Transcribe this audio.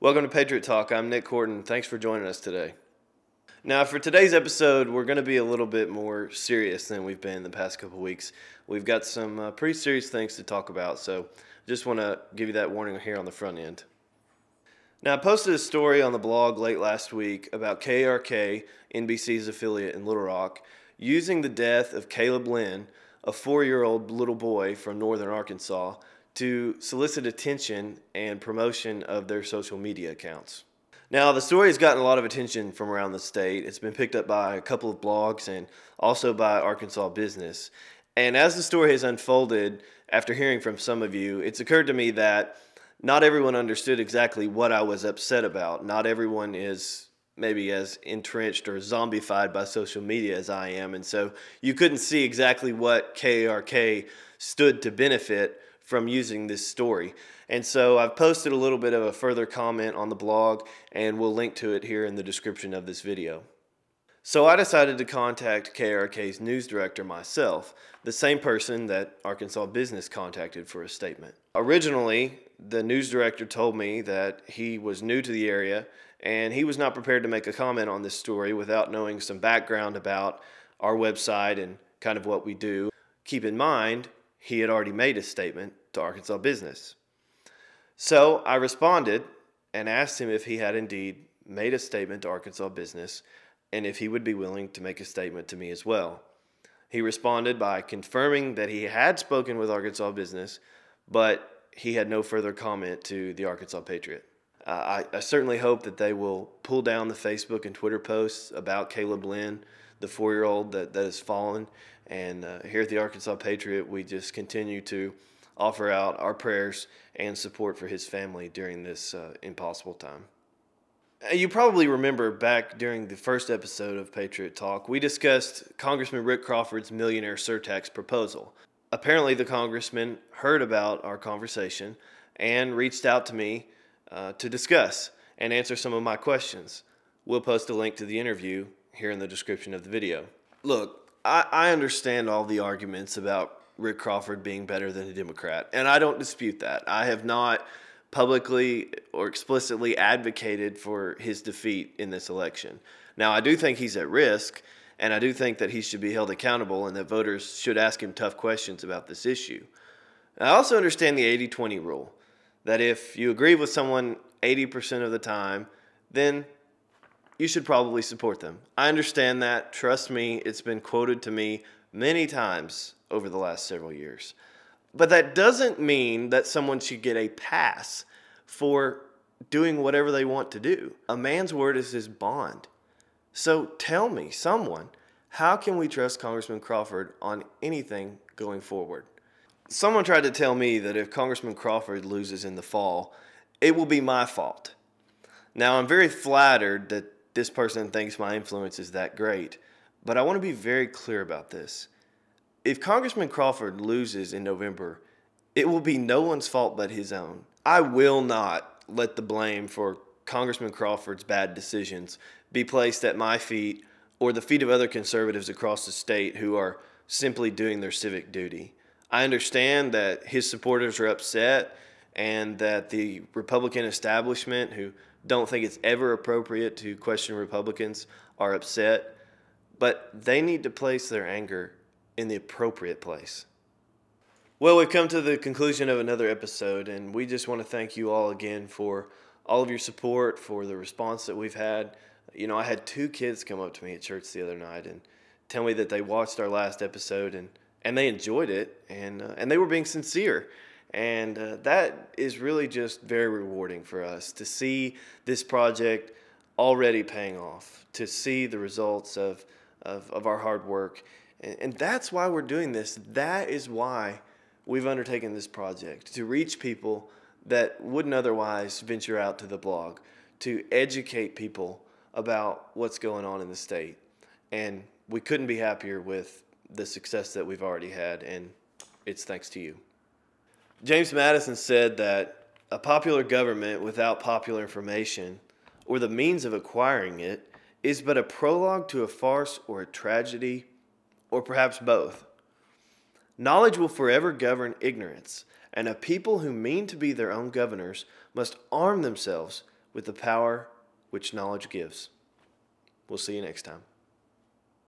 Welcome to Patriot Talk. I'm Nick Horton. Thanks for joining us today. Now, for today's episode, we're going to be a little bit more serious than we've been the past couple of weeks. We've got some pretty serious things to talk about, so just want to give you that warning here on the front end. Now, I posted a story on the blog late last week about KARK, NBC's affiliate in Little Rock, using the death of Caleb Lynn, a 4-year-old little boy from northern Arkansas, to solicit attention and promotion of their social media accounts. Now, the story has gotten a lot of attention from around the state. It's been picked up by a couple of blogs and also by Arkansas Business. And as the story has unfolded, after hearing from some of you, it's occurred to me that not everyone understood exactly what I was upset about. Not everyone is maybe as entrenched or zombified by social media as I am. And so you couldn't see exactly what KARK stood to benefit from using this story. And so I've posted a little bit of a further comment on the blog, and we'll link to it here in the description of this video. So I decided to contact KARK's news director myself, the same person that Arkansas Business contacted for a statement. Originally, the news director told me that he was new to the area and he was not prepared to make a comment on this story without knowing some background about our website and kind of what we do. Keep in mind, he had already made a statement to Arkansas Business. So I responded and asked him if he had indeed made a statement to Arkansas Business and if he would be willing to make a statement to me as well. He responded by confirming that he had spoken with Arkansas Business, but he had no further comment to the Arkansas Patriot. I certainly hope that they will pull down the Facebook and Twitter posts about Caleb Lynn, the 4-year-old that has fallen. And here at the Arkansas Patriot, we just continue to offer out our prayers and support for his family during this impossible time. You probably remember back during the first episode of Patriot Talk, we discussed Congressman Rick Crawford's millionaire surtax proposal. Apparently, the congressman heard about our conversation and reached out to me to discuss and answer some of my questions. We'll post a link to the interview here in the description of the video. Look, I understand all the arguments about Rick Crawford being better than a Democrat, and I don't dispute that. I have not publicly or explicitly advocated for his defeat in this election. Now, I do think he's at risk, and I do think that he should be held accountable and that voters should ask him tough questions about this issue. I also understand the 80-20 rule, that if you agree with someone 80% of the time, then you should probably support them. I understand that. Trust me, it's been quoted to me many times over the last several years. But that doesn't mean that someone should get a pass for doing whatever they want to do. A man's word is his bond. So tell me, someone, how can we trust Congressman Crawford on anything going forward? Someone tried to tell me that if Congressman Crawford loses in the fall, it will be my fault. Now, I'm very flattered that this person thinks my influence is that great, but I want to be very clear about this. If Congressman Crawford loses in November, it will be no one's fault but his own. I will not let the blame for Congressman Crawford's bad decisions be placed at my feet or the feet of other conservatives across the state who are simply doing their civic duty. I understand that his supporters are upset and that the Republican establishment, who don't think it's ever appropriate to question Republicans, are upset, but they need to place their anger in the appropriate place. Well, we've come to the conclusion of another episode, and we just want to thank you all again for all of your support, for the response that we've had. You know, I had 2 kids come up to me at church the other night and tell me that they watched our last episode and they enjoyed it, and they were being sincere. And that is really just very rewarding for us to see this project already paying off, to see the results of our hard work. And that's why we're doing this. That is why we've undertaken this project, to reach people that wouldn't otherwise venture out to the blog, to educate people about what's going on in the state. And we couldn't be happier with the success that we've already had, and it's thanks to you. James Madison said that a popular government without popular information, or the means of acquiring it, is but a prologue to a farce or a tragedy, or perhaps both. Knowledge will forever govern ignorance, and a people who mean to be their own governors must arm themselves with the power which knowledge gives. We'll see you next time.